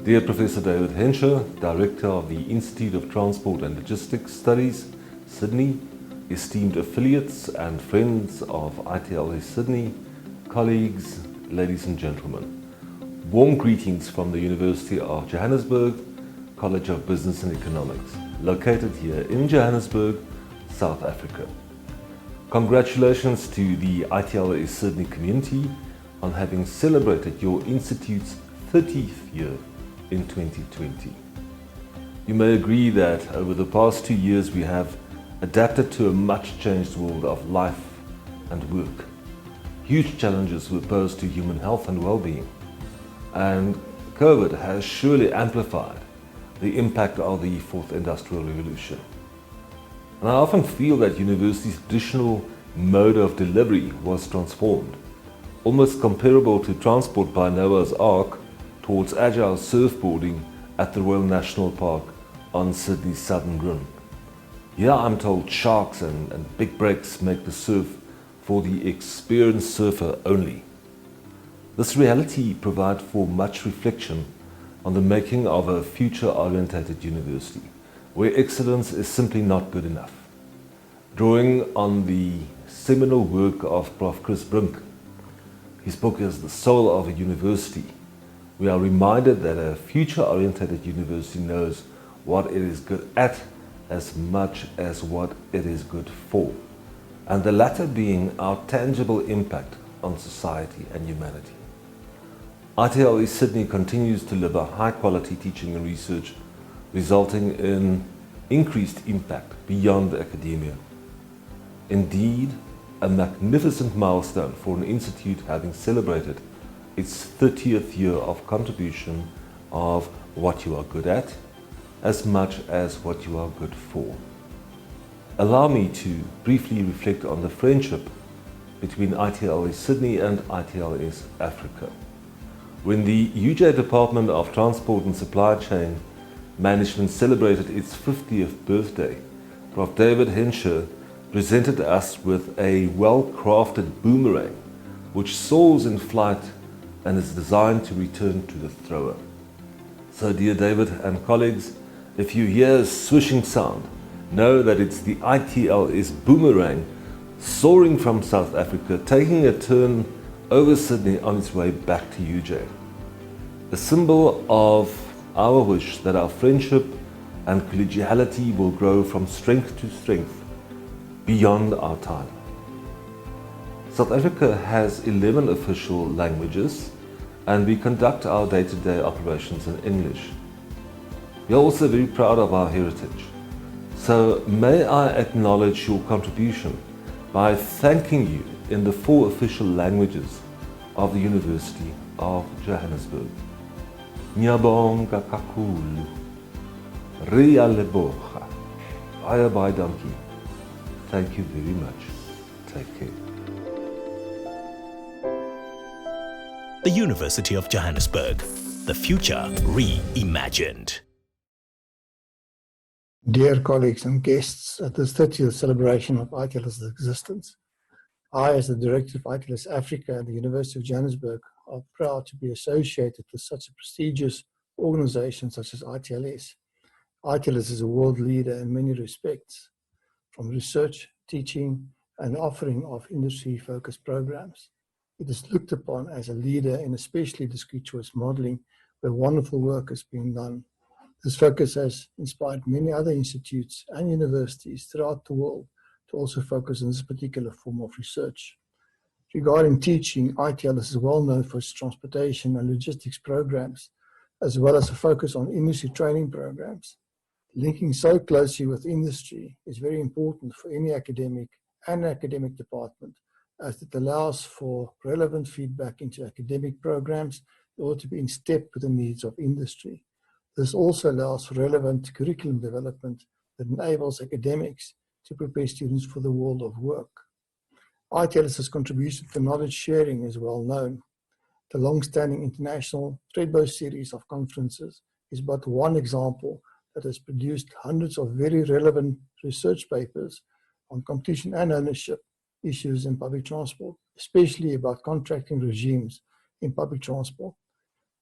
Dear Professor David Henscher, Director of the Institute of Transport and Logistics Studies, Sydney, esteemed affiliates and friends of ITLS Sydney, colleagues, ladies and gentlemen. Warm greetings from the University of Johannesburg, College of Business and Economics, located here in Johannesburg, South Africa. Congratulations to the ITLS Sydney community on having celebrated your Institute's 30th year in 2020. You may agree that over the past 2 years we have adapted to a much changed world of life and work. Huge challenges were posed to human health and well-being, and COVID has surely amplified the impact of the fourth industrial revolution. And I often feel that university's traditional mode of delivery was transformed, almost comparable to transport by Noah's Ark towards agile surfboarding at the Royal National Park on Sydney's southern rim. Here I'm told sharks and big breaks make the surf for the experienced surfer only. This reality provides for much reflection on the making of a future-orientated university, where excellence is simply not good enough. Drawing on the seminal work of Prof. Chris Brink, his book is The Soul of a University, we are reminded that a future-orientated university knows what it is good at as much as what it is good for, and the latter being our tangible impact on society and humanity. ITLS Sydney continues to deliver high-quality teaching and research, resulting in increased impact beyond academia. Indeed, a magnificent milestone for an institute having celebrated its 30th year of contribution of what you are good at, as much as what you are good for. Allow me to briefly reflect on the friendship between ITLS Sydney and ITLS Africa. When the UJ Department of Transport and Supply Chain Management celebrated its 50th birthday, Prof. David Henscher presented us with a well-crafted boomerang which soars in flight and is designed to return to the thrower. So dear David and colleagues, if you hear a swishing sound, know that it's the ITLS boomerang soaring from South Africa, taking a turn over Sydney on its way back to UJ. A symbol of our wish that our friendship and collegiality will grow from strength to strength beyond our time. South Africa has 11 official languages, and we conduct our day-to-day operations in English. We are also very proud of our heritage. So may I acknowledge your contribution by thanking you in the 4 official languages of the University of Johannesburg. Ngiyabonga kakhulu. Riyaleboga. Baie dankie. Thank you very much. Take care. The University of Johannesburg, the future reimagined. Dear colleagues and guests at this 30th celebration of ITLS's existence, I, as the Director of ITLS Africa at the University of Johannesburg, are proud to be associated with such a prestigious organization such as ITLS. ITLS is a world leader in many respects, from research, teaching, and offering of industry-focused programs. It is looked upon as a leader in especially discrete choice modeling, where wonderful work is being done. This focus has inspired many other institutes and universities throughout the world to also focus on this particular form of research. Regarding teaching, ITLS is well known for its transportation and logistics programs, as well as a focus on industry training programs. Linking so closely with industry is very important for any academic and academic department, as it allows for relevant feedback into academic programs in order to be in step with the needs of industry. This also allows for relevant curriculum development that enables academics to prepare students for the world of work. ITLS's contribution to knowledge sharing is well known. The long-standing international Threadbow series of conferences is but one example that has produced hundreds of very relevant research papers on competition and ownership issues in public transport, especially about contracting regimes in public transport.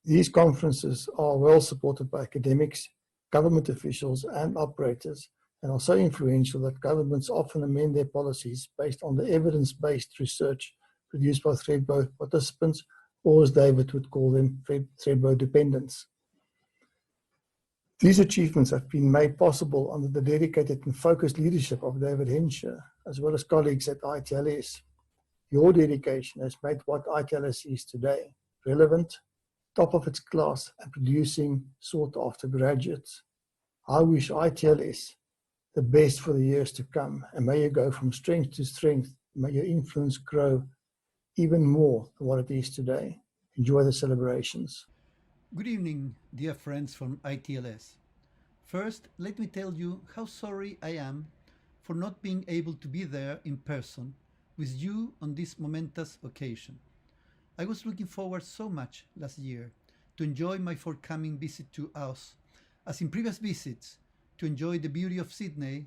These conferences are well supported by academics, government officials, and operators, and are so influential that governments often amend their policies based on the evidence-based research produced by Threadbow participants, or as David would call them, Threadbow dependents. These achievements have been made possible under the dedicated and focused leadership of David Henscher, as well as colleagues at ITLS. Your dedication has made what ITLS is today relevant, top of its class, and producing sought-after graduates. I wish ITLS the best for the years to come, and may you go from strength to strength. May your influence grow even more than what it is today. Enjoy the celebrations. Good evening, dear friends from ITLS. First, let me tell you how sorry I am for not being able to be there in person with you on this momentous occasion. I was looking forward so much last year to enjoy my forthcoming visit to us, as in previous visits, to enjoy the beauty of Sydney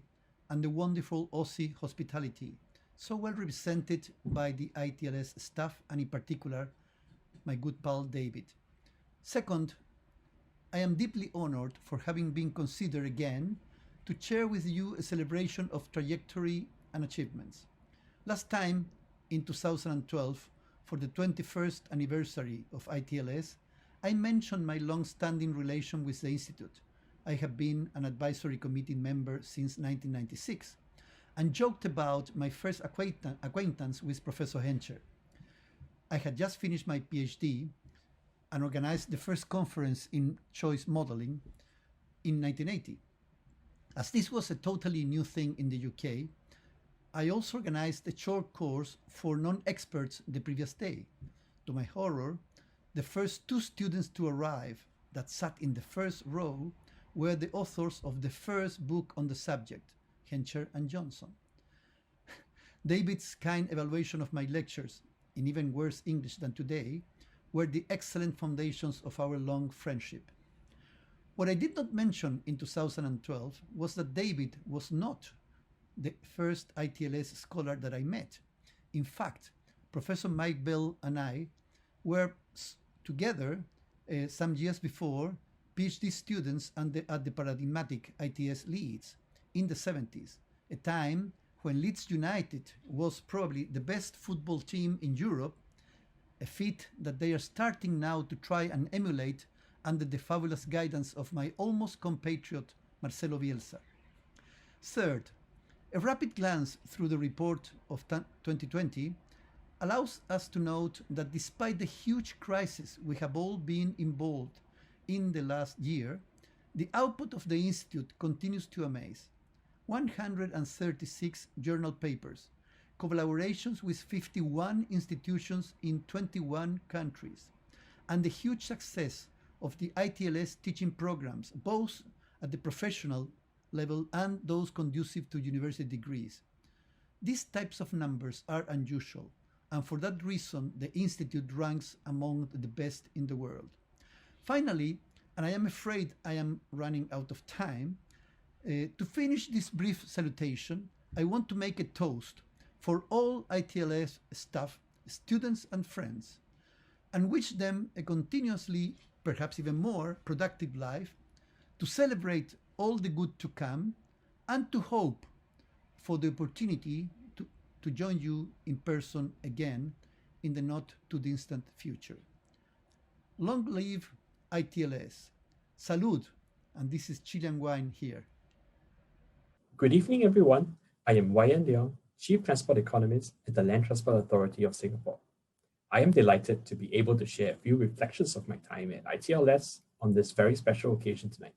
and the wonderful Aussie hospitality, so well represented by the ITLS staff and in particular, my good pal David. Second, I am deeply honored for having been considered again to share with you a celebration of trajectory and achievements. Last time, in 2012, for the 21st anniversary of ITLS, I mentioned my long-standing relation with the Institute. I have been an advisory committee member since 1996 and joked about my first acquaintance with Professor Henscher. I had just finished my PhD and organized the first conference in choice modeling in 1980. As this was a totally new thing in the UK, I also organized a short course for non-experts the previous day. To my horror, the first two students to arrive that sat in the first row were the authors of the first book on the subject, Henscher and Johnson. David's kind evaluation of my lectures, in even worse English than today, were the excellent foundations of our long friendship. What I did not mention in 2012 was that David was not the first ITLS scholar that I met. In fact, Professor Mike Bell and I were together some years before PhD students at the paradigmatic ITS Leeds in the 70s, a time when Leeds United was probably the best football team in Europe, a feat that they are starting now to try and emulate under the fabulous guidance of my almost compatriot Marcelo Bielsa. Third, a rapid glance through the report of 2020 allows us to note that despite the huge crisis we have all been involved in the last year, the output of the Institute continues to amaze. 136 journal papers, collaborations with 51 institutions in 21 countries, and the huge success of the ITLS teaching programs, both at the professional level and those conducive to university degrees. These types of numbers are unusual, and for that reason, the Institute ranks among the best in the world. Finally, and I am afraid I am running out of time, to finish this brief salutation, I want to make a toast for all ITLS staff, students and friends, and wish them a continuously, perhaps even more, productive life, to celebrate all the good to come, and to hope for the opportunity to join you in person again in the not too distant future. Long live ITLS. Salud, and this is Chilean wine here. Good evening, everyone. I am Juan de Dios, Chief Transport Economist at the Land Transport Authority of Singapore. I am delighted to be able to share a few reflections of my time at ITLS on this very special occasion tonight.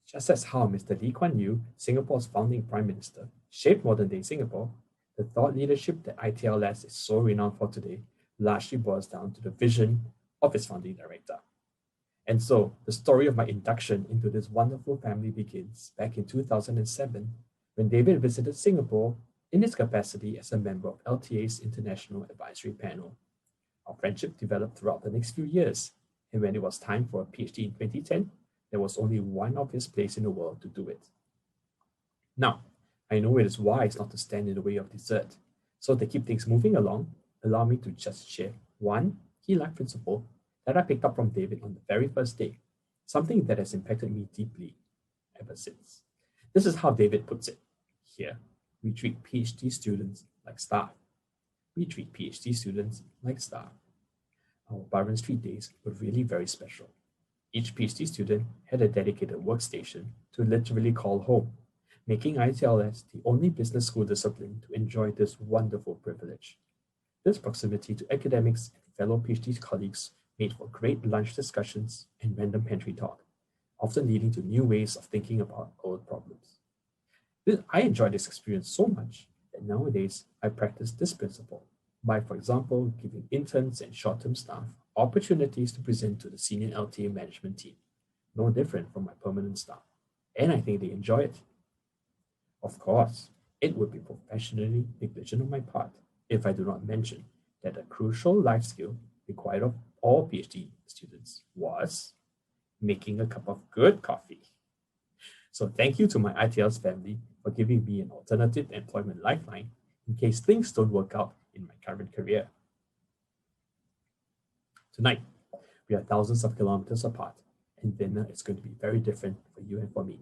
Just as how Mr. Lee Kuan Yew, Singapore's founding Prime Minister, shaped modern-day Singapore, the thought leadership that ITLS is so renowned for today largely boils down to the vision of its founding director. And so, the story of my induction into this wonderful family begins back in 2007, when David visited Singapore in his capacity as a member of LTA's International Advisory Panel. Our friendship developed throughout the next few years, and when it was time for a PhD in 2010, there was only one obvious place in the world to do it. Now, I know it is wise not to stand in the way of dessert, so to keep things moving along, allow me to just share one key life principle that I picked up from David on the very first day, something that has impacted me deeply ever since. This is how David puts it. Here, we treat PhD students like staff. We treat PhD students like staff. Our Byron Street days were really very special. Each PhD student had a dedicated workstation to literally call home, making ITLS the only business school discipline to enjoy this wonderful privilege. This proximity to academics and fellow PhD colleagues made for great lunch discussions and random pantry talk, often leading to new ways of thinking about old problems. I enjoyed this experience so much that nowadays I practice this principle by, for example, giving interns and short-term staff opportunities to present to the senior LTA management team, no different from my permanent staff, and I think they enjoy it. Of course, it would be professionally negligent on my part if I do not mention that a crucial life skill required of all PhD students was making a cup of good coffee. So thank you to my ITLS family for giving me an alternative employment lifeline in case things don't work out in my current career. Tonight, we are thousands of kilometers apart, and dinner is going to be very different for you and for me.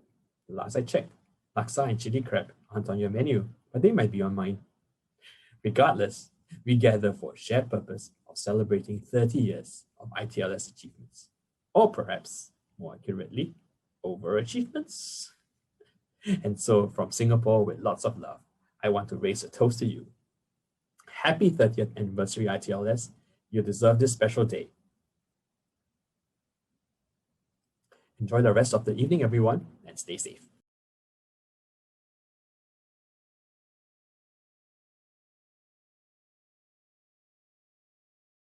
The last I checked, laksa and chili crab aren't on your menu, but they might be on mine. Regardless, we gather for a shared purpose of celebrating 30 years of ITLS achievements, or perhaps, more accurately, overachievements. And so, from Singapore with lots of love, I want to raise a toast to you. Happy 30th anniversary ITLS. You deserve this special day. Enjoy the rest of the evening, everyone, and stay safe.